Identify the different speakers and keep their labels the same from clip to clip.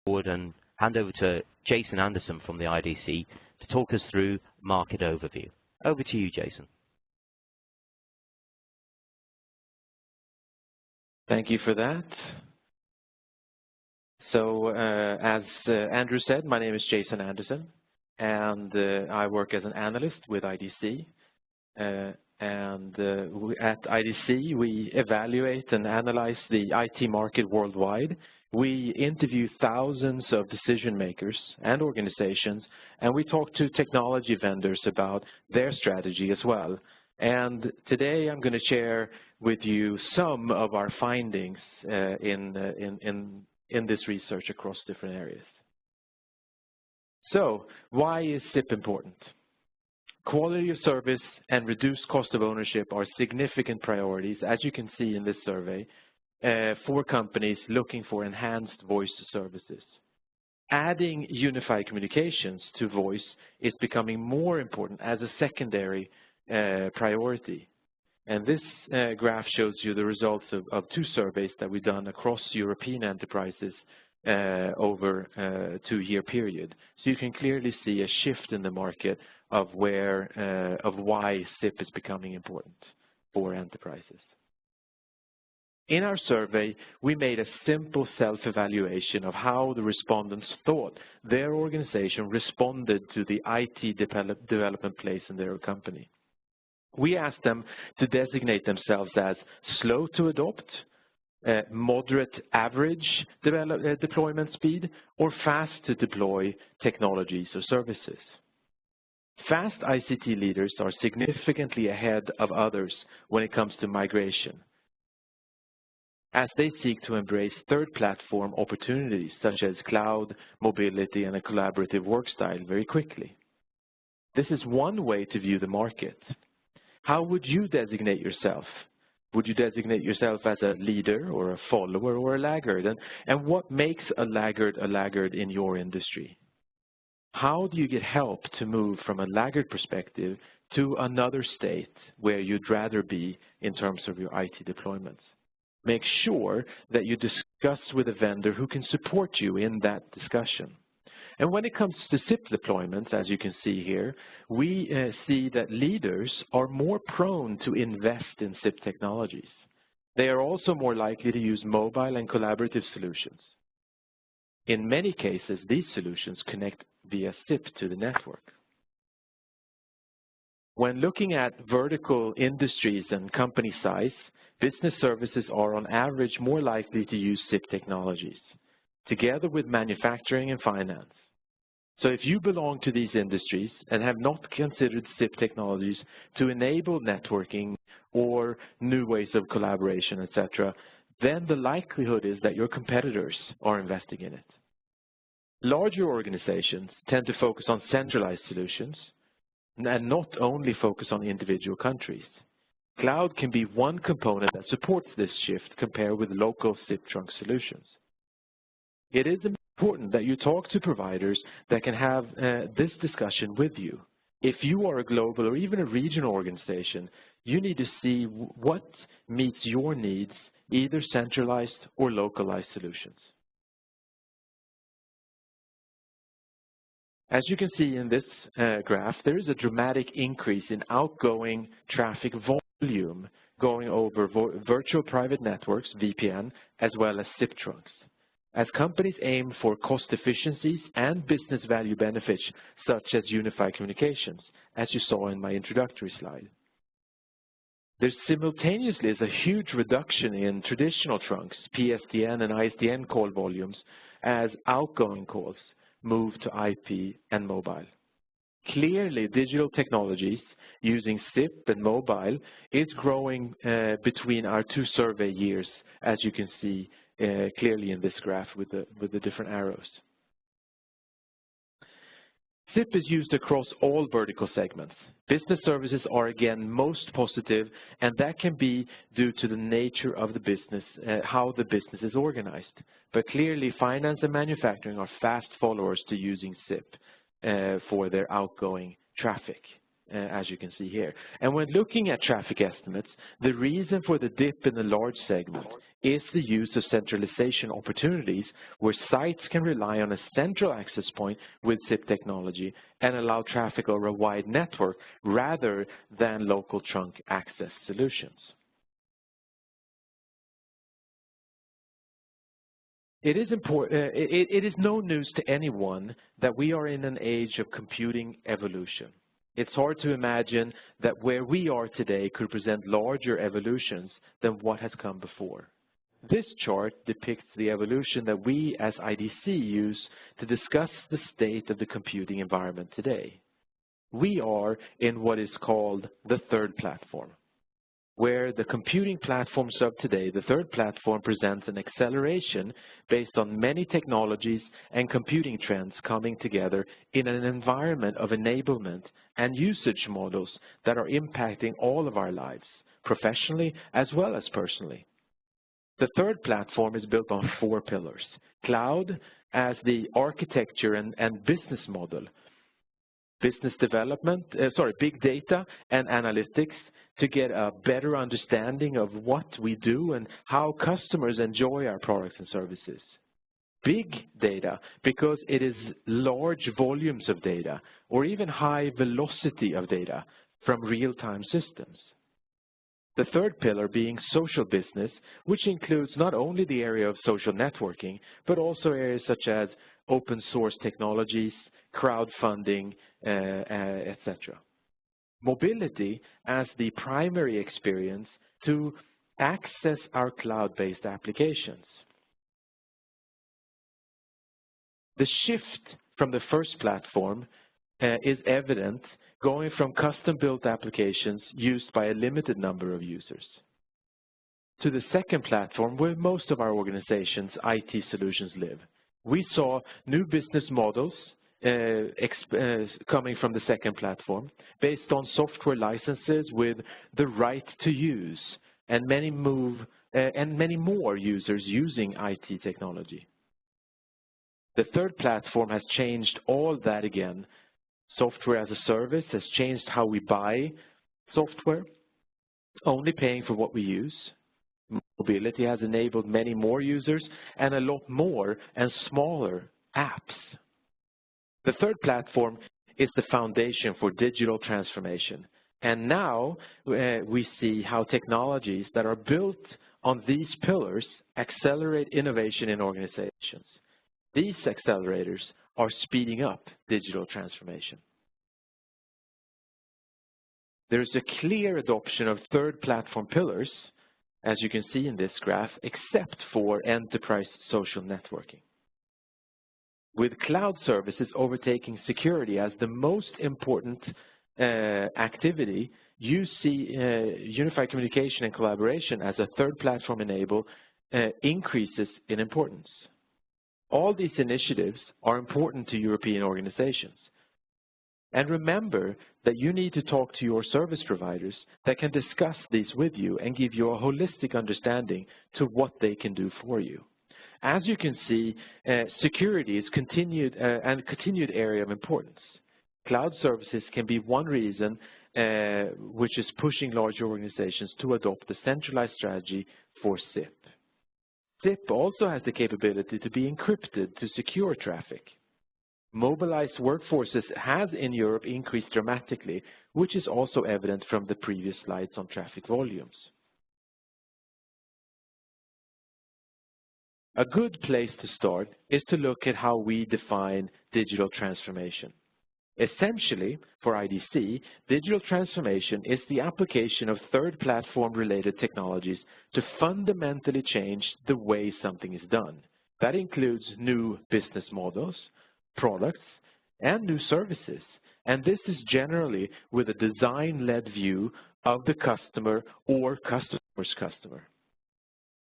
Speaker 1: forward and hand over to Jason Anderson from the IDC to talk us through market overview. Over to you, Jason.
Speaker 2: Thank you for that. So as Andrew said, my name is Jason Anderson, and I work as an analyst with IDC. At IDC, we evaluate and analyze the IT market worldwide. We interview thousands of decision makers and organizations, and we talk to technology vendors about their strategy as well. And today I'm going to share with you some of our findings in this research across different areas. So, why is SIP important? Quality of service and reduced cost of ownership are significant priorities, as you can see in this survey, for companies looking for enhanced voice services. Adding unified communications to voice is becoming more important as a secondary priority. And this graph shows you the results of two surveys that we've done across European enterprises over a 2-year period. So you can clearly see a shift in the market of why SIP is becoming important for enterprises. In our survey, we made a simple self-evaluation of how the respondents thought their organization responded to the IT development place in their company. We asked them to designate themselves as slow to adopt, moderate average deployment speed, or fast to deploy technologies or services. Fast ICT leaders are significantly ahead of others when it comes to migration, as they seek to embrace third platform opportunities such as cloud, mobility, and a collaborative work style very quickly. This is one way to view the market. How would you designate yourself? Would you designate yourself as a leader or a follower or a laggard? And what makes a laggard in your industry? How do you get help to move from a laggard perspective to another state where you'd rather be in terms of your IT deployments? Make sure that you discuss with a vendor who can support you in that discussion. And when it comes to SIP deployments, as you can see here, we see that leaders are more prone to invest in SIP technologies. They are also more likely to use mobile and collaborative solutions. In many cases, these solutions connect via SIP to the network. When looking at vertical industries and company size, business services are on average more likely to use SIP technologies, together with manufacturing and finance. So if you belong to these industries and have not considered SIP technologies to enable networking or new ways of collaboration, etc., then the likelihood is that your competitors are investing in it. Larger organizations tend to focus on centralized solutions and not only focus on individual countries. Cloud can be one component that supports this shift compared with local SIP trunk solutions. It is important that you talk to providers that can have this discussion with you. If you are a global or even a regional organization, you need to see what meets your needs, either centralized or localized solutions. As you can see in this graph, there is a dramatic increase in outgoing traffic volume going over virtual private networks, VPN, as well as SIP trunks, as companies aim for cost efficiencies and business value benefits such as unified communications, as you saw in my introductory slide. There simultaneously is a huge reduction in traditional trunks, PSTN and ISDN call volumes, as outgoing calls move to IP and mobile. Clearly, digital technologies using SIP and mobile is growing between our two survey years, as you can see clearly in this graph with the different arrows. SIP is used across all vertical segments. Business services are again most positive, and that can be due to the nature of the business, how the business is organized. But clearly, finance and manufacturing are fast followers to using SIP for their outgoing traffic. as you can see here. And when looking at traffic estimates, the reason for the dip in the large segment is the use of centralization opportunities where sites can rely on a central access point with SIP technology and allow traffic over a wide network rather than local trunk access solutions. It is no news to anyone that we are in an age of computing evolution. It's hard to imagine that where we are today could present larger evolutions than what has come before. This chart depicts the evolution that we as IDC use to discuss the state of the computing environment today. We are in what is called the third platform, where the computing platforms of today, the third platform presents an acceleration based on many technologies and computing trends coming together in an environment of enablement and usage models that are impacting all of our lives, professionally as well as personally. The third platform is built on 4 pillars. Cloud as the architecture and business model, business development, big data and analytics to get a better understanding of what we do and how customers enjoy our products and services. Big data, because it is large volumes of data or even high velocity of data from real-time systems. The third pillar being social business, which includes not only the area of social networking, but also areas such as open source technologies, crowdfunding, etc. Mobility as the primary experience to access our cloud-based applications. The shift from the first platform is evident, going from custom-built applications used by a limited number of users to the second platform where most of our organization's IT solutions live. We saw new business models coming from the second platform based on software licenses with the right to use and many more users using IT technology. The third platform has changed all that again. Software as a service has changed how we buy software, only paying for what we use. Mobility has enabled many more users and a lot more and smaller apps. The third platform is the foundation for digital transformation. And now we see how technologies that are built on these pillars accelerate innovation in organizations. These accelerators are speeding up digital transformation. There's a clear adoption of third platform pillars, as you can see in this graph, except for enterprise social networking. With cloud services overtaking security as the most important activity, you see unified communication and collaboration as a third platform enable increases in importance. All these initiatives are important to European organizations. And remember that you need to talk to your service providers that can discuss these with you and give you a holistic understanding to what they can do for you. As you can see, security is continued area of importance. Cloud services can be one reason which is pushing large organizations to adopt the centralized strategy for SIP. SIP also has the capability to be encrypted to secure traffic. Mobilized workforces has in Europe increased dramatically, which is also evident from the previous slides on traffic volumes. A good place to start is to look at how we define digital transformation. Essentially, for IDC, digital transformation is the application of third platform related technologies to fundamentally change the way something is done. That includes new business models, products, and new services. And this is generally with a design-led view of the customer or customer's customer.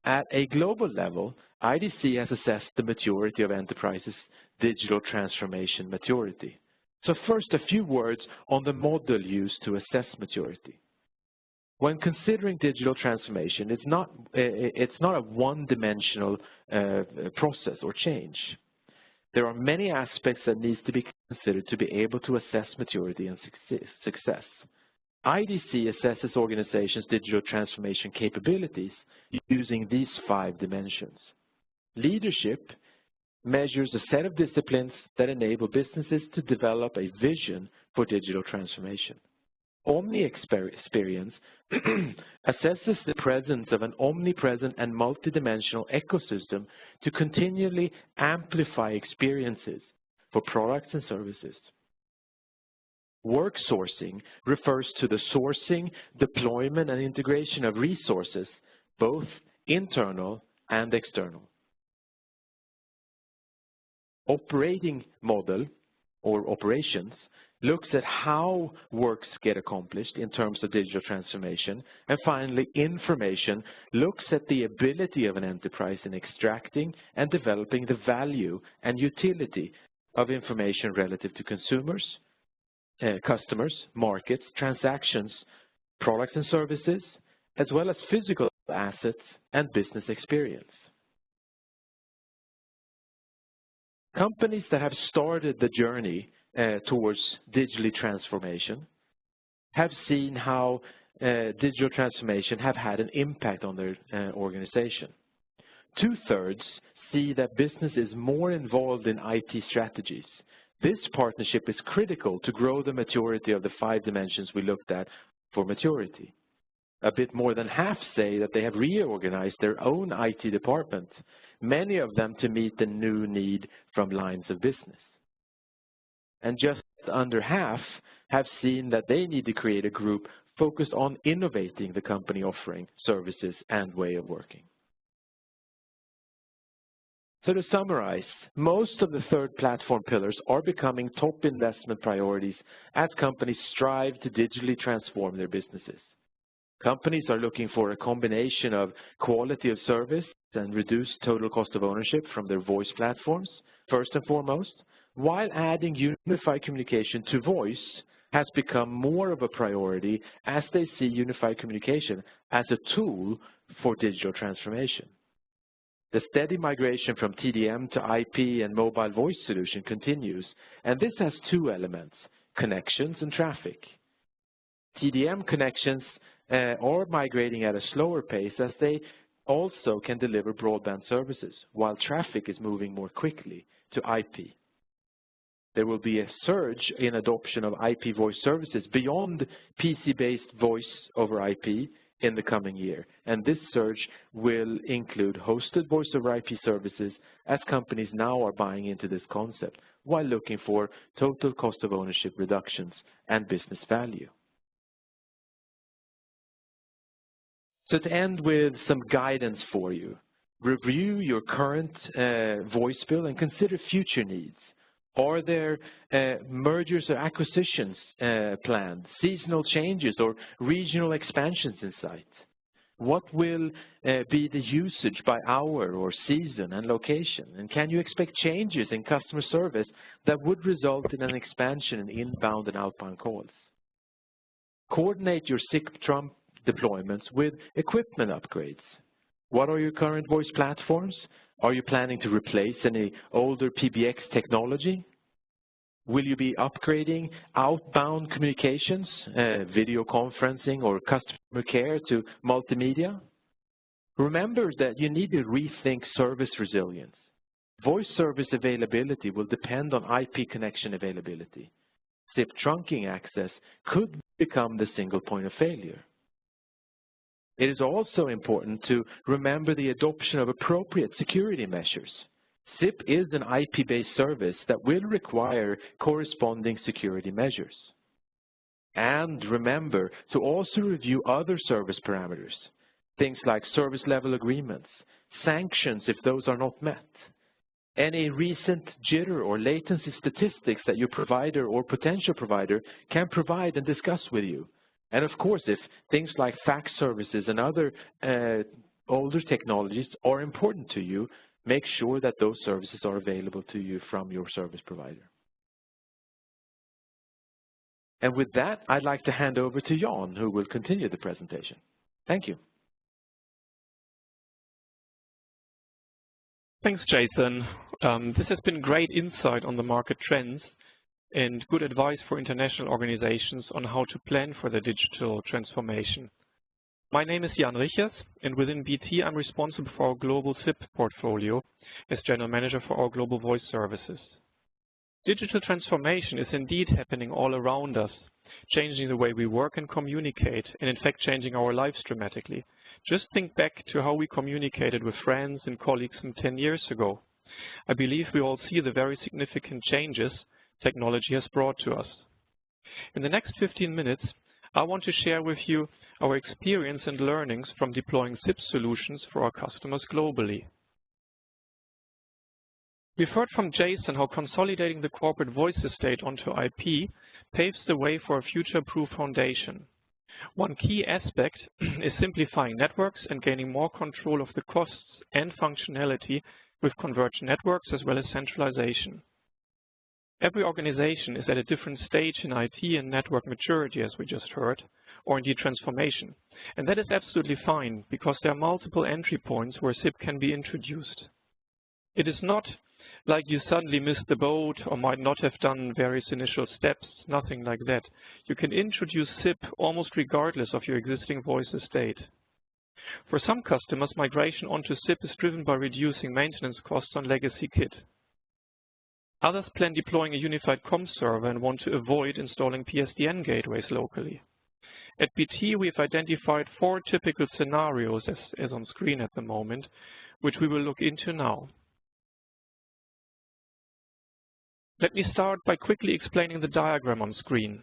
Speaker 2: At a global level, IDC has assessed the maturity of enterprises' digital transformation maturity. So first, a few words on the model used to assess maturity. When considering digital transformation, it's not a one-dimensional process or change. There are many aspects that need to be considered to be able to assess maturity and success. IDC assesses organizations' digital transformation capabilities using these 5 dimensions. Leadership measures a set of disciplines that enable businesses to develop a vision for digital transformation. Omni-experience assesses the presence of an omnipresent and multidimensional ecosystem to continually amplify experiences for products and services. Work sourcing refers to the sourcing, deployment, and integration of resources, both internal and external. Operating model, or operations, looks at how works get accomplished in terms of digital transformation. And finally, information looks at the ability of an enterprise in extracting and developing the value and utility of information relative to consumers, customers, markets, transactions, products and services, as well as physical assets and business experience. Companies that have started the journey towards digital transformation have seen how digital transformation have had an impact on their organization. 2/3 see that business is more involved in IT strategies. This partnership is critical to grow the maturity of the 5 dimensions we looked at for maturity. A bit more than half say that they have reorganized their own IT department, many of them to meet the new need from lines of business. And just under half have seen that they need to create a group focused on innovating the company offering, services, and way of working. So to summarize, most of the 3rd platform pillars are becoming top investment priorities as companies strive to digitally transform their businesses. Companies are looking for a combination of quality of service and reduced total cost of ownership from their voice platforms, first and foremost, while adding unified communication to voice has become more of a priority as they see unified communication as a tool for digital transformation. The steady migration from TDM to IP and mobile voice solution continues, and this has 2 elements, connections and traffic. TDM connections are migrating at a slower pace as they also can deliver broadband services, while traffic is moving more quickly to IP. There will be a surge in adoption of IP voice services beyond PC-based voice over IP in the coming year, and this surge will include hosted voice over IP services as companies now are buying into this concept while looking for total cost of ownership reductions and business value. So to end with some guidance for you, review your current voice bill and consider future needs. Are there mergers or acquisitions planned, seasonal changes or regional expansions in sight? What will be the usage by hour or season and location? And can you expect changes in customer service that would result in an expansion in inbound and outbound calls? Coordinate your SIP trunk deployments with equipment upgrades. What are your current voice platforms? Are you planning to replace any older PBX technology? Will you be upgrading outbound communications, video conferencing or customer care to multimedia? Remember that you need to rethink service resilience. Voice service availability will depend on IP connection availability. SIP trunking access could become the single point of failure. It is also important to remember the adoption of appropriate security measures. SIP is an IP-based service that will require corresponding security measures. And remember to also review other service parameters, things like service level agreements, sanctions if those are not met, any recent jitter or latency statistics that your provider or potential provider can provide and discuss with you. And of course, if things like fax services and other older technologies are important to you, make sure that those services are available to you from your service provider. And with that, I'd like to hand over to Jan, who will continue the presentation. Thank you.
Speaker 3: Thanks, Jason. This has been great insight on the market trends and good advice for international organizations on how to plan for the digital transformation. My name is Jan Richers, and within BT I'm responsible for our global SIP portfolio as General Manager for our global voice services. Digital transformation is indeed happening all around us, changing the way we work and communicate, and in fact changing our lives dramatically. Just think back to how we communicated with friends and colleagues from 10 years ago. I believe we all see the very significant changes technology has brought to us. In the next 15 minutes, I want to share with you our experience and learnings from deploying SIP solutions for our customers globally. We've heard from Jason how consolidating the corporate voice estate onto IP paves the way for a future-proof foundation. One key aspect is simplifying networks and gaining more control of the costs and functionality with converged networks as well as centralization. Every organization is at a different stage in IT and network maturity, as we just heard, or indeed transformation. And that is absolutely fine, because there are multiple entry points where SIP can be introduced. It is not like you suddenly missed the boat or might not have done various initial steps, nothing like that. You can introduce SIP almost regardless of your existing voice estate. For some customers, migration onto SIP is driven by reducing maintenance costs on legacy kit. Others plan deploying a unified COM server and want to avoid installing PSTN gateways locally. At BT, we have identified 4 typical scenarios, as on screen at the moment, which we will look into now. Let me start by quickly explaining the diagram on screen.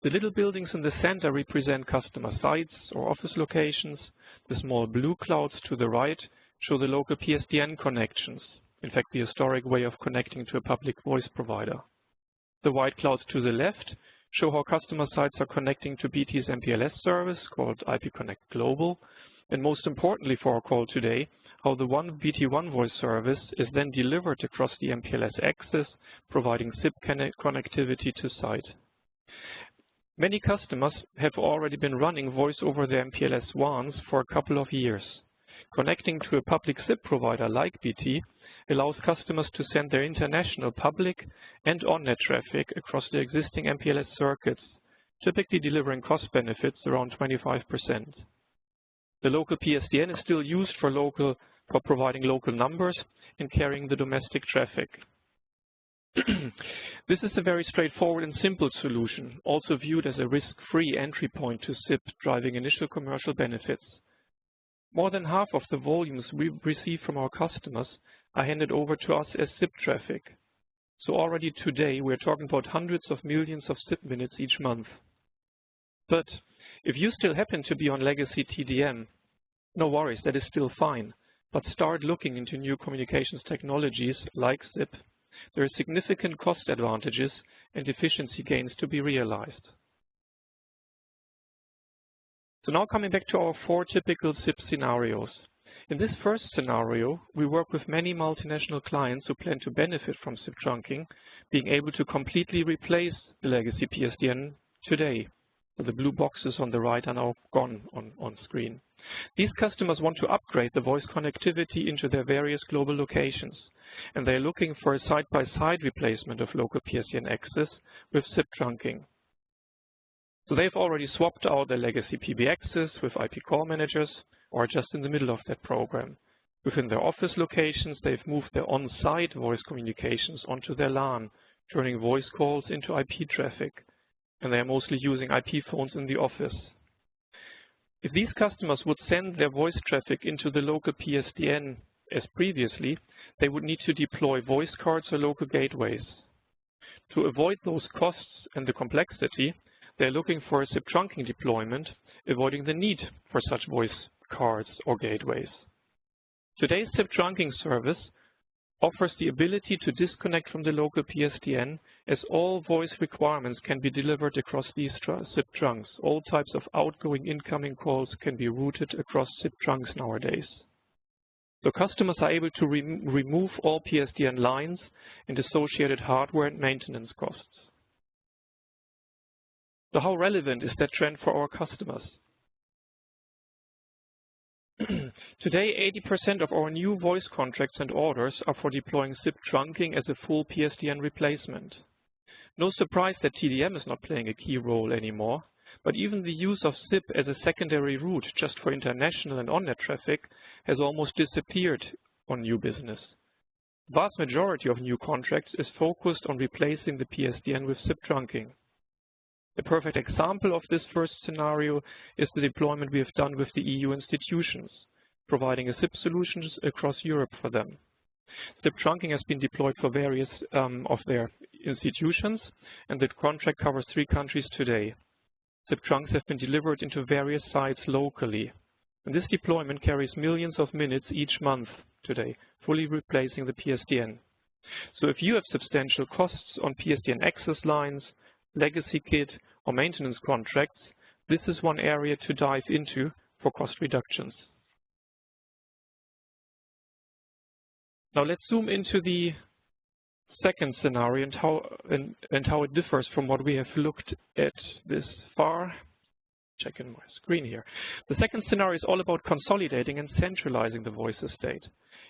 Speaker 3: The little buildings in the center represent customer sites or office locations. The small blue clouds to the right show the local PSTN connections, in fact the historic way of connecting to a public voice provider. The white clouds to the left show how customer sites are connecting to BT's MPLS service called IP Connect Global, and most importantly for our call today, how the BT One Voice service is then delivered across the MPLS axis, providing SIP connectivity to site. Many customers have already been running voice over their MPLS WANs for a couple of years. Connecting to a public SIP provider like BT allows customers to send their international public and on-net traffic across the existing MPLS circuits, typically delivering cost benefits around 25%. The local PSTN is still used for providing local numbers and carrying the domestic traffic. This is a very straightforward and simple solution, also viewed as a risk-free entry point to SIP, driving initial commercial benefits. More than half of the volumes we receive from our customers are handed over to us as SIP traffic. So already today we're talking about hundreds of millions of SIP minutes each month. But if you still happen to be on legacy TDM, no worries, that is still fine. But start looking into new communications technologies like SIP. There are significant cost advantages and efficiency gains to be realized. So now coming back to our 4 typical SIP scenarios. In this first scenario, we work with many multinational clients who plan to benefit from SIP trunking, being able to completely replace the legacy PSTN today. So the blue boxes on the right are now gone on screen. These customers want to upgrade the voice connectivity into their various global locations, and they're looking for a side-by-side replacement of local PSTN access with SIP trunking. So they've already swapped out their legacy PBXs with IP call managers, or are just in the middle of that program. Within their office locations, they've moved their on-site voice communications onto their LAN, turning voice calls into IP traffic, and they are mostly using IP phones in the office. If these customers would send their voice traffic into the local PSTN as previously, they would need to deploy voice cards or local gateways. To avoid those costs and the complexity, they're looking for a SIP trunking deployment, avoiding the need for such voice cards or gateways. Today's SIP trunking service offers the ability to disconnect from the local PSTN, as all voice requirements can be delivered across these SIP trunks. All types of outgoing, incoming calls can be routed across SIP trunks nowadays. So customers are able to remove all PSTN lines and associated hardware and maintenance costs. So how relevant is that trend for our customers? Today, 80% of our new voice contracts and orders are for deploying SIP trunking as a full PSTN replacement. No surprise that TDM is not playing a key role anymore, but even the use of SIP as a secondary route just for international and on-net traffic has almost disappeared on new business. The vast majority of new contracts is focused on replacing the PSTN with SIP trunking. A perfect example of this first scenario is the deployment we have done with the EU institutions, providing a SIP solutions across Europe for them. SIP trunking has been deployed for various of their institutions, and the contract covers 3 countries today. SIP trunks have been delivered into various sites locally, and this deployment carries millions of minutes each month today, fully replacing the PSTN. So if you have substantial costs on PSTN access lines, legacy kit, or maintenance contracts, this is one area to dive into for cost reductions. Now let's zoom into the second scenario and how it differs from what we have looked at this far. Checking my screen here. The second scenario is all about consolidating and centralizing the voice estate.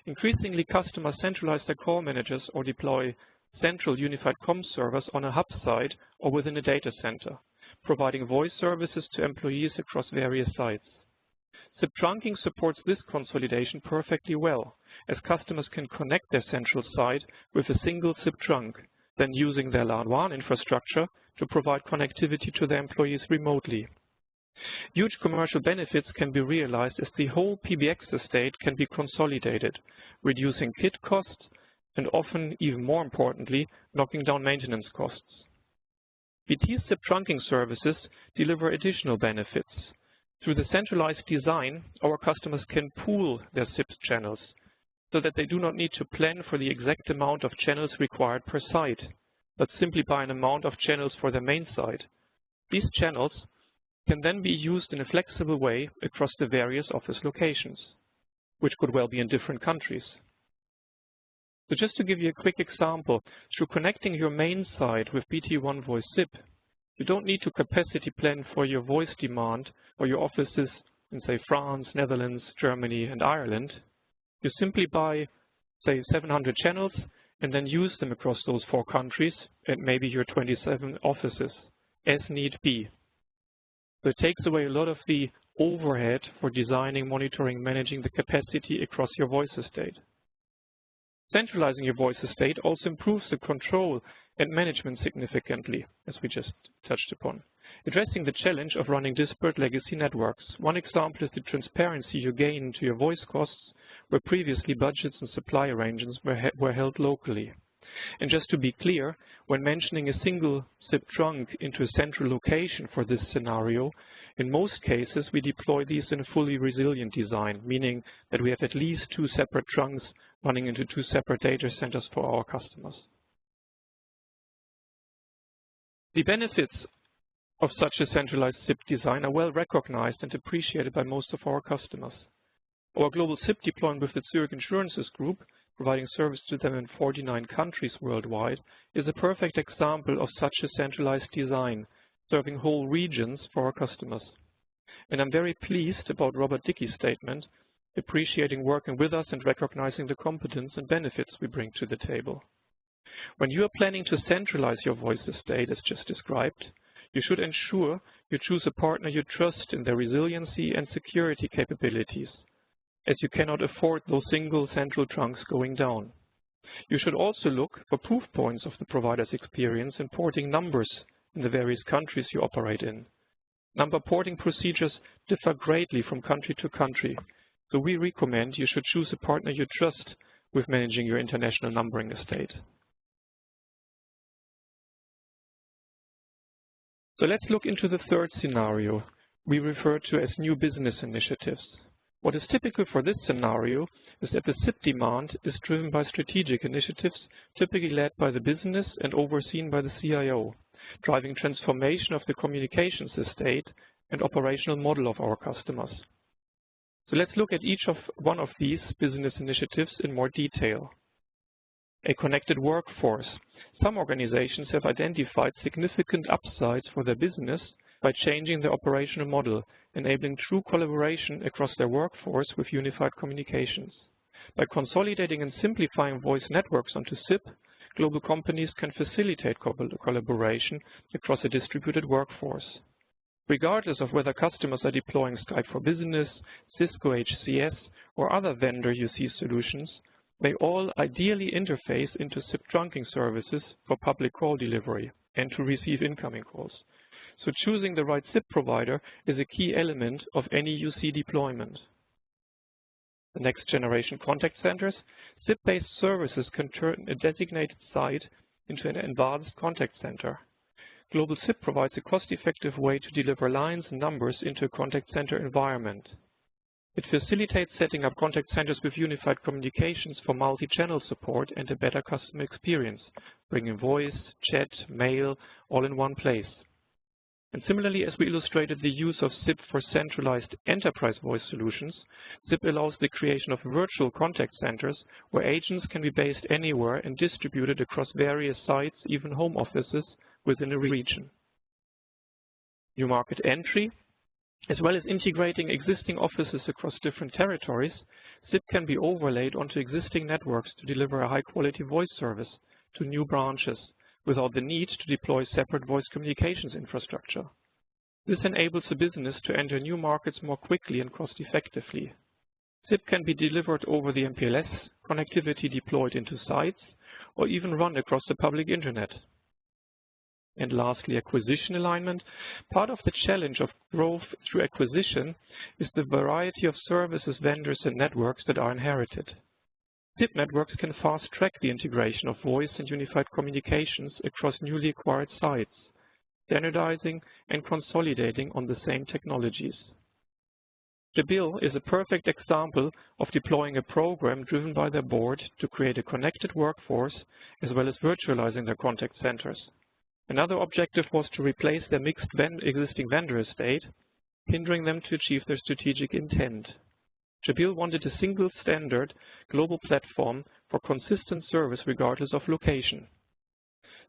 Speaker 3: Increasingly, customers centralize their call managers or deploy central unified comm servers on a hub site or within a data center, providing voice services to employees across various sites. SIP trunking supports this consolidation perfectly well, as customers can connect their central site with a single SIP trunk, then using their LAN WAN infrastructure to provide connectivity to their employees remotely. Huge commercial benefits can be realized as the whole PBX estate can be consolidated, reducing kit costs and often, even more importantly, knocking down maintenance costs. BT's SIP trunking services deliver additional benefits. Through the centralized design, our customers can pool their SIP channels so that they do not need to plan for the exact amount of channels required per site, but simply buy an amount of channels for their main site. These channels can then be used in a flexible way across the various office locations, which could well be in different countries. So just to give you a quick example, through connecting your main site with BT One Voice SIP, you don't need to capacity plan for your voice demand or your offices in, say, France, Netherlands, Germany, and Ireland. You simply buy, say, 700 channels and then use them across those 4 countries and maybe your 27 offices as need be. So it takes away a lot of the overhead for designing, monitoring, managing the capacity across your voice estate. Centralizing your voice estate also improves the control and management significantly, as we just touched upon, addressing the challenge of running disparate legacy networks. One example is the transparency you gain into your voice costs, where previously budgets and supply arrangements were held locally. And just to be clear, when mentioning a single SIP trunk into a central location for this scenario, in most cases we deploy these in a fully resilient design, meaning that we have at least 2 separate trunks running into 2 separate data centers for our customers. The benefits of such a centralized SIP design are well recognized and appreciated by most of our customers. Our global SIP deployment with the Zurich Insurances Group, providing service to them in 49 countries worldwide, is a perfect example of such a centralized design, serving whole regions for our customers. And I'm very pleased about Robert Dickey's statement, appreciating working with us and recognizing the competence and benefits we bring to the table. When you are planning to centralize your voice estate, as just described, you should ensure you choose a partner you trust in their resiliency and security capabilities, as you cannot afford those single central trunks going down. You should also look for proof points of the provider's experience in porting numbers in the various countries you operate in. Number porting procedures differ greatly from country to country, so we recommend you should choose a partner you trust with managing your international numbering estate. So let's look into the third scenario we refer to as new business initiatives. What is typical for this scenario is that the SIP demand is driven by strategic initiatives typically led by the business and overseen by the CIO, driving transformation of the communications estate and operational model of our customers. So let's look at each one of these business initiatives in more detail. A connected workforce. Some organizations have identified significant upsides for their business by changing their operational model enabling true collaboration across their workforce with unified communications. By consolidating and simplifying voice networks onto SIP, global companies can facilitate collaboration across a distributed workforce. Regardless of whether customers are deploying Skype for Business, Cisco HCS, or other vendor UC solutions, they all ideally interface into SIP trunking services for public call delivery and to receive incoming calls. So choosing the right SIP provider is a key element of any UC deployment. The next generation contact centers, SIP-based services can turn a designated site into an advanced contact center. Global SIP provides a cost-effective way to deliver lines and numbers into a contact center environment. It facilitates setting up contact centers with unified communications for multi-channel support and a better customer experience, bringing voice, chat, mail all in one place. And similarly, as we illustrated the use of SIP for centralized enterprise voice solutions, SIP allows the creation of virtual contact centers where agents can be based anywhere and distributed across various sites, even home offices, within a region. New market entry. As well as integrating existing offices across different territories, SIP can be overlaid onto existing networks to deliver a high-quality voice service to new branches without the need to deploy separate voice communications infrastructure. This enables a business to enter new markets more quickly and cost-effectively. SIP can be delivered over the MPLS, connectivity deployed into sites, or even run across the public internet. And lastly, acquisition alignment. Part of the challenge of growth through acquisition is the variety of services, vendors, and networks that are inherited. SIP networks can fast-track the integration of voice and unified communications across newly acquired sites, standardizing and consolidating on the same technologies. Jabil is a perfect example of deploying a program driven by their board to create a connected workforce as well as virtualizing their contact centers. Another objective was to replace their mixed existing vendor estate, hindering them to achieve their strategic intent. Jabil wanted a single standard global platform for consistent service regardless of location.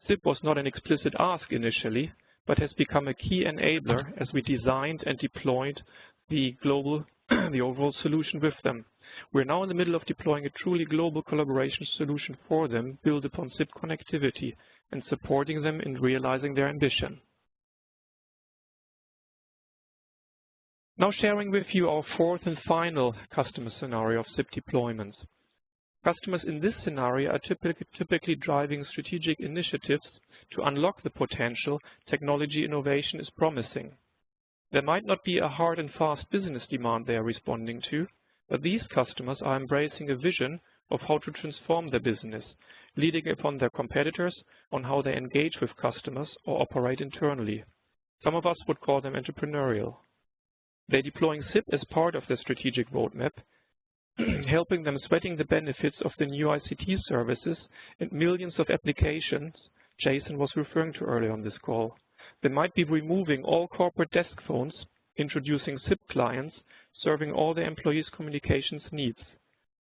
Speaker 3: SIP was not an explicit ask initially, but has become a key enabler as we designed and deployed the overall solution with them. We're now in the middle of deploying a truly global collaboration solution for them, built upon SIP connectivity, and supporting them in realizing their ambition. Now sharing with you our fourth and final customer scenario of SIP deployments. Customers in this scenario are typically driving strategic initiatives to unlock the potential technology innovation is promising. There might not be a hard and fast business demand they are responding to, but these customers are embracing a vision of how to transform their business, leading upon their competitors on how they engage with customers or operate internally. Some of us would call them entrepreneurial. They're deploying SIP as part of their strategic roadmap, helping them sweating the benefits of the new ICT services and millions of applications Jason was referring to earlier on this call. They might be removing all corporate desk phones, introducing SIP clients, serving all their employees' communications needs,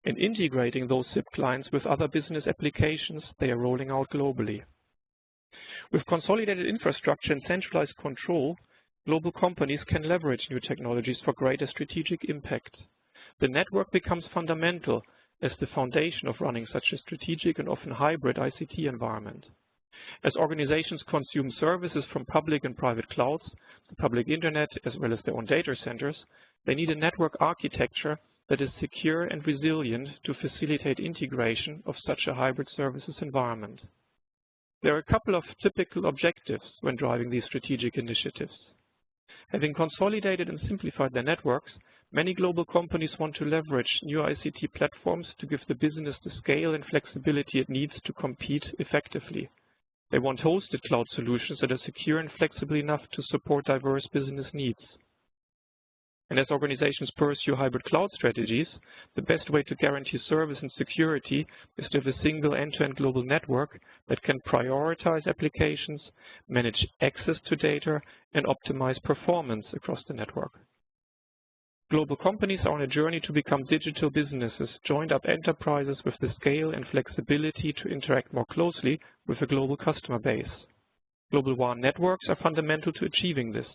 Speaker 3: and integrating those SIP clients with other business applications they are rolling out globally. With consolidated infrastructure and centralized control, global companies can leverage new technologies for greater strategic impact. The network becomes fundamental as the foundation of running such a strategic and often hybrid ICT environment. As organizations consume services from public and private clouds, the public internet, as well as their own data centers, they need a network architecture that is secure and resilient to facilitate integration of such a hybrid services environment. There are a couple of typical objectives when driving these strategic initiatives. Having consolidated and simplified their networks, many global companies want to leverage new ICT platforms to give the business the scale and flexibility it needs to compete effectively. They want hosted cloud solutions that are secure and flexible enough to support diverse business needs. And as organizations pursue hybrid cloud strategies, the best way to guarantee service and security is to have a single end-to-end global network that can prioritize applications, manage access to data, and optimize performance across the network. Global companies are on a journey to become digital businesses, joined-up enterprises with the scale and flexibility to interact more closely with a global customer base. Global WAN networks are fundamental to achieving this.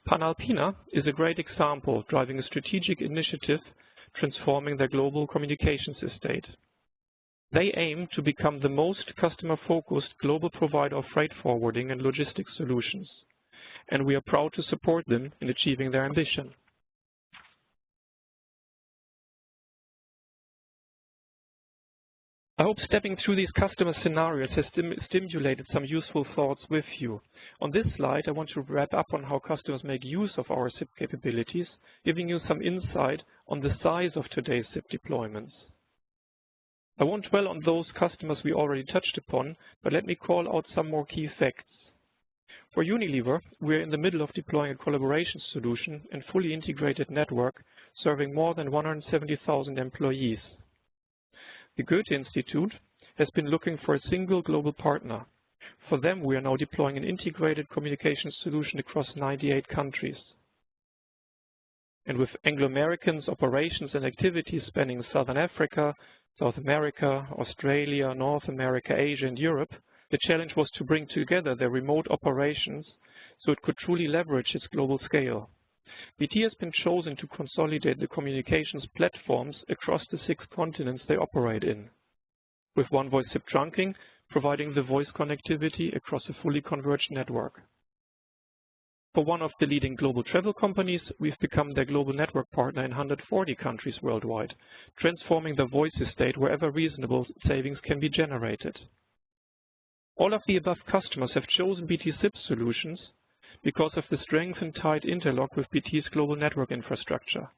Speaker 3: Panalpina is a great example, driving a strategic initiative transforming their global communications estate. They aim to become the most customer-focused global provider of freight forwarding and logistics solutions, and we are proud to support them in achieving their ambition. I hope stepping through these customer scenarios has stimulated some useful thoughts with you. On this slide, I want to wrap up on how customers make use of our SIP capabilities, giving you some insight on the size of today's SIP deployments. I won't dwell on those customers we already touched upon, but let me call out some more key facts. For Unilever, we're in the middle of deploying a collaboration solution and fully integrated network serving more than 170,000 employees. The Goethe Institute has been looking for a single global partner. For them, we are now deploying an integrated communications solution across 98 countries. And with Anglo-Americans operations and activities spanning Southern Africa, South America, Australia, North America, Asia, and Europe, the challenge was to bring together their remote operations so it could truly leverage its global scale. BT has been chosen to consolidate the communications platforms across the 6 continents they operate in, with One Voice SIP trunking providing the voice connectivity across a fully converged network. For one of the leading global travel companies, we've become their global network partner in 140 countries worldwide, transforming the voice estate wherever reasonable savings can be generated. All of the above customers have chosen BT SIP solutions because of the strength and tight interlock with BT's global network infrastructure.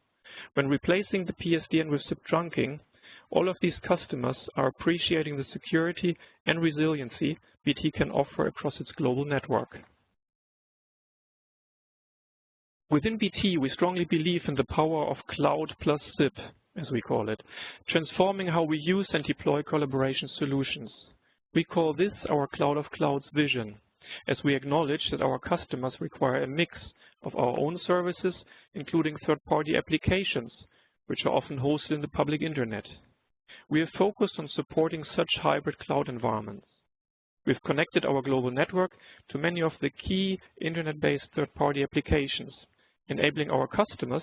Speaker 3: When replacing the PSTN with SIP trunking, all of these customers are appreciating the security and resiliency BT can offer across its global network. Within BT, we strongly believe in the power of cloud plus SIP, as we call it, transforming how we use and deploy collaboration solutions. We call this our Cloud of Clouds vision, as we acknowledge that our customers require a mix of our own services, including third-party applications, which are often hosted in the public internet. We are focused on supporting such hybrid cloud environments. We've connected our global network to many of the key internet-based third-party applications, enabling our customers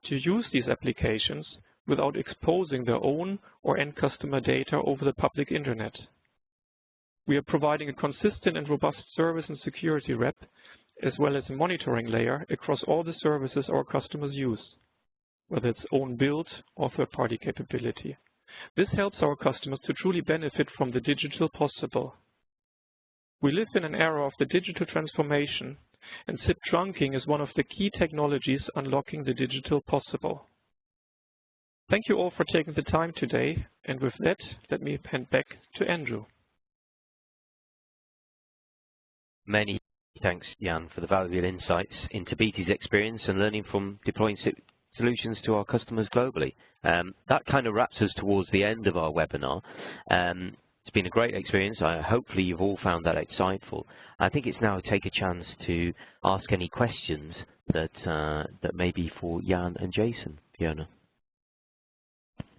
Speaker 3: to use these applications without exposing their own or end customer data over the public internet. We are providing a consistent and robust service and security wrap, as well as a monitoring layer across all the services our customers use, whether it's own build or third-party capability. This helps our customers to truly benefit from the digital possible. We live in an era of the digital transformation, and SIP trunking is one of the key technologies unlocking the digital possible. Thank you all for taking the time today, and with that, let me hand back to Andrew.
Speaker 1: Many thanks, Jan, for the valuable insights into BT's experience and learning from deploying SIP solutions to our customers globally. That kind of wraps us towards the end of our webinar. It's been a great experience. Hopefully you've all found that insightful. I think it's now take a chance to ask any questions that may be for Jan and Jason. Fiona.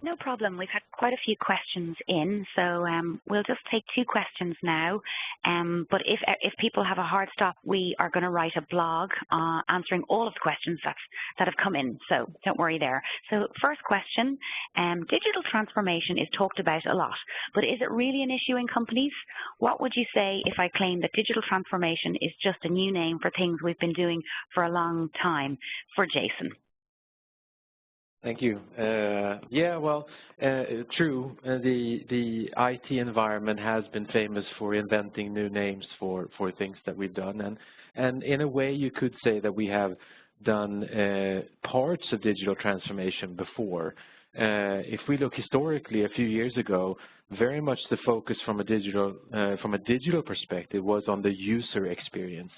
Speaker 4: No problem. We've had quite a few questions in, so we'll just take 2 questions now. But if people have a hard stop, we are going to write a blog answering all of the questions that have come in, so don't worry there. So first question, digital transformation is talked about a lot, but is it really an issue in companies? What would you say if I claim that digital transformation is just a new name for things we've been doing for a long time? For Jason.
Speaker 2: Thank you. Yeah, well, true. The IT environment has been famous for inventing new names for things that we've done, and in a way, you could say that we have done parts of digital transformation before. If we look historically, a few years ago, very much the focus from a digital perspective was on the user experience.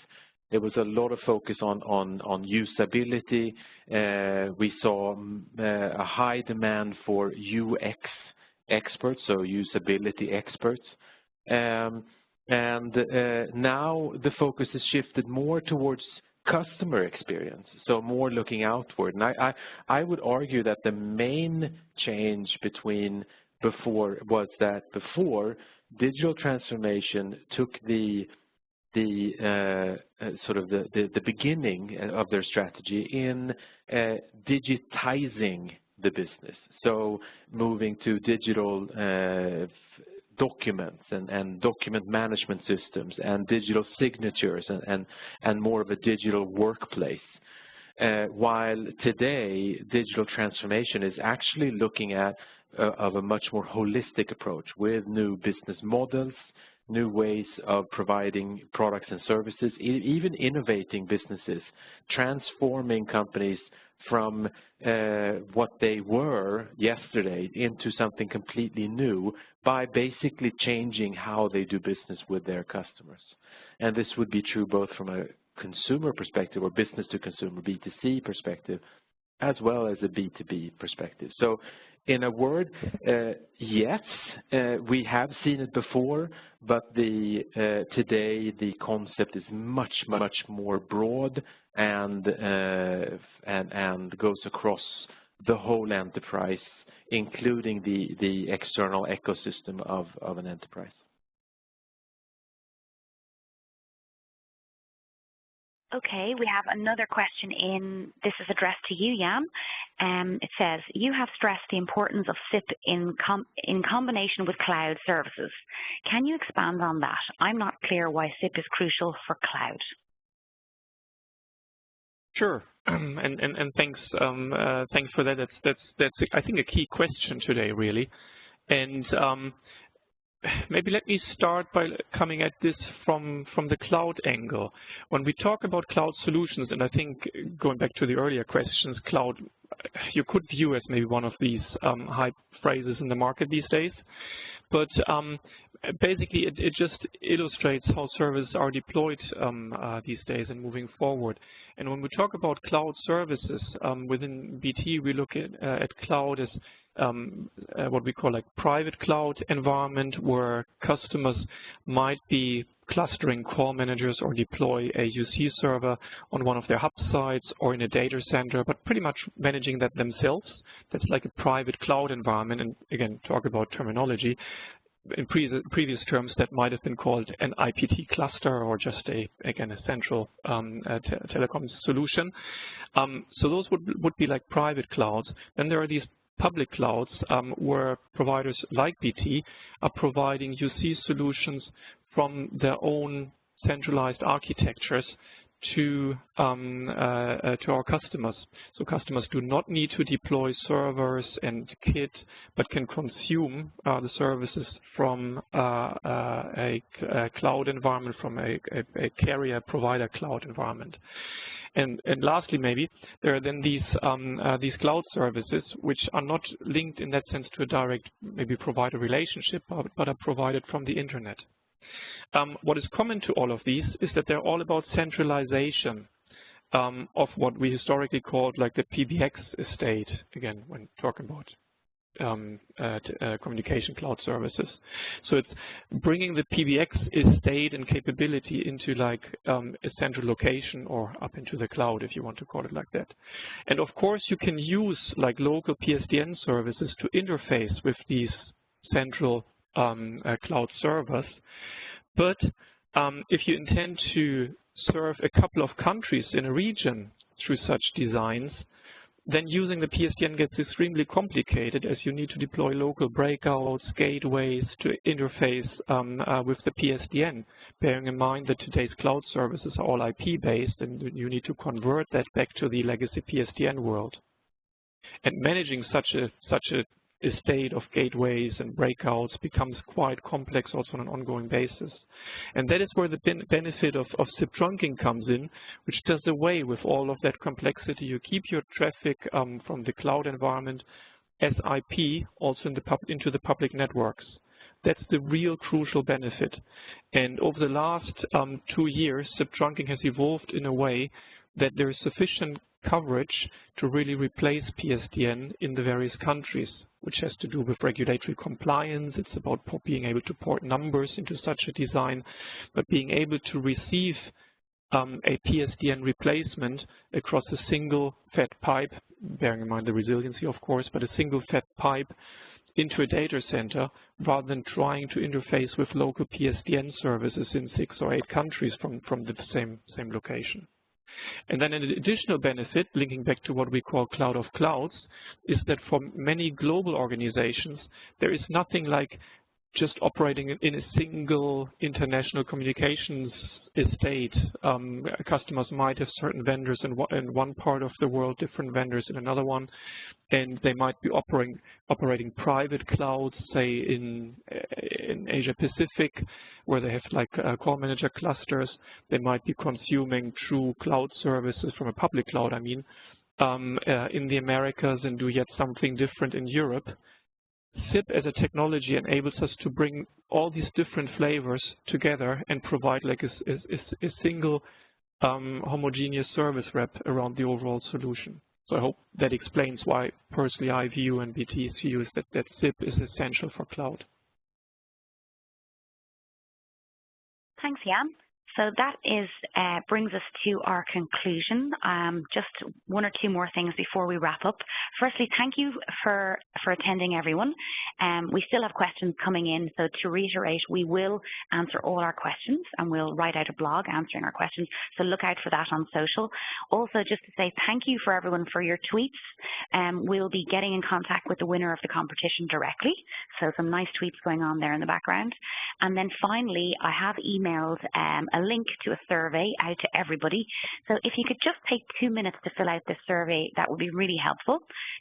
Speaker 2: There was a lot of focus on usability. We saw a high demand for UX experts, so usability experts. And now the focus has shifted more towards customer experience, so more looking outward. And I would argue that the main change between before was that before, digital transformation took the sort of the beginning of their strategy in digitizing the business. So moving to digital documents and document management systems and digital signatures and more of a digital workplace. While today digital transformation is actually looking at of a much more holistic approach with new business models, new ways of providing products and services, even innovating businesses, transforming companies from what they were yesterday into something completely new by basically changing how they do business with their customers. And this would be true both from a consumer perspective or business to consumer, B2C perspective, as well as a B2B perspective. So in a word, yes, we have seen it before, but today the concept is much more broad and goes across the whole enterprise, including the external ecosystem of an enterprise.
Speaker 4: Okay, we have another question in. This is addressed to you, Jan. It says, you have stressed the importance of SIP in combination with cloud services. Can you expand on that? I'm not clear why SIP is crucial for cloud.
Speaker 3: Sure, and thanks for that. That's I think a key question today, really, and maybe let me start by coming at this from the cloud angle. When we talk about cloud solutions, and I think going back to the earlier questions, cloud you could view as maybe one of these hype phrases in the market these days. But basically, it just illustrates how services are deployed these days and moving forward. And when we talk about cloud services within BT, we look at cloud as what we call like private cloud environment, where customers might be clustering call managers or deploy a UC server on one of their hub sites or in a data center, but pretty much managing that themselves. That's like a private cloud environment. And again, talk about terminology. In previous terms, that might have been called an IPT cluster or just a central telecom solution. So those would be like private clouds. Then there are these public clouds where providers like BT are providing UC solutions from their own centralized architectures to our customers. So customers do not need to deploy servers and kit, but can consume the services from a cloud environment, from a carrier provider cloud environment. And lastly, maybe there are then these cloud services which are not linked in that sense to a direct maybe provider relationship, but are provided from the internet. What is common to all of these is that they're all about centralization of what we historically called like the PBX estate, again, when talking about communication cloud services. So it's bringing the PBX estate and capability into like a central location or up into the cloud, if you want to call it like that. And of course, you can use like local PSTN services to interface with these central cloud servers. But if you intend to serve a couple of countries in a region through such designs, then using the PSTN gets extremely complicated, as you need to deploy local breakouts, gateways to interface with the PSTN, bearing in mind that today's cloud services are all IP-based, and you need to convert that back to the legacy PSTN world. And managing such a estate of gateways and breakouts becomes quite complex also on an ongoing basis. And that is where the benefit of SIP trunking comes in, which does away with all of that complexity. You keep your traffic from the cloud environment as IP also into the public networks. That's the real crucial benefit. And over the last 2 years, SIP trunking has evolved in a way that there is sufficient coverage to really replace PSTN in the various countries, which has to do with regulatory compliance. It's about being able to port numbers into such a design, but being able to receive a PSTN replacement across a single fat pipe, bearing in mind the resiliency, of course, but a single fat pipe into a data center rather than trying to interface with local PSTN services in 6 or 8 countries from the same location. And then an additional benefit, linking back to what we call cloud of clouds, is that for many global organizations, there is nothing like just operating in a single international communications estate. Customers might have certain vendors in one part of the world, different vendors in another one, and they might be operating private clouds, say in Asia Pacific, where they have like call manager clusters. They might be consuming true cloud services from a public cloud, I mean, in the Americas, and do yet something different in Europe. SIP as a technology enables us to bring all these different flavors together and provide like a single homogeneous service wrap around the overall solution. So I hope that explains why personally I view and BT's view is that SIP is essential for cloud.
Speaker 4: Thanks, Jan. So that brings us to our conclusion. Just 1 or 2 more things before we wrap up. Firstly, thank you for attending, everyone. We still have questions coming in, so to reiterate, we will answer all our questions and we'll write out a blog answering our questions, so look out for that on social. Also, just to say thank you for everyone for your tweets. We'll be getting in contact with the winner of the competition directly, so some nice tweets going on there in the background. And then finally, I have emailed a link to a survey out to everybody. So if you could just take 2 minutes to fill out this survey, that would be really helpful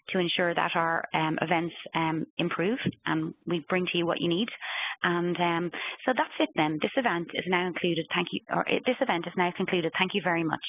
Speaker 4: to ensure that our events improve and we bring to you what you need. And so that's it then. This event is now included. Thank you. This event is now concluded. Thank you very much.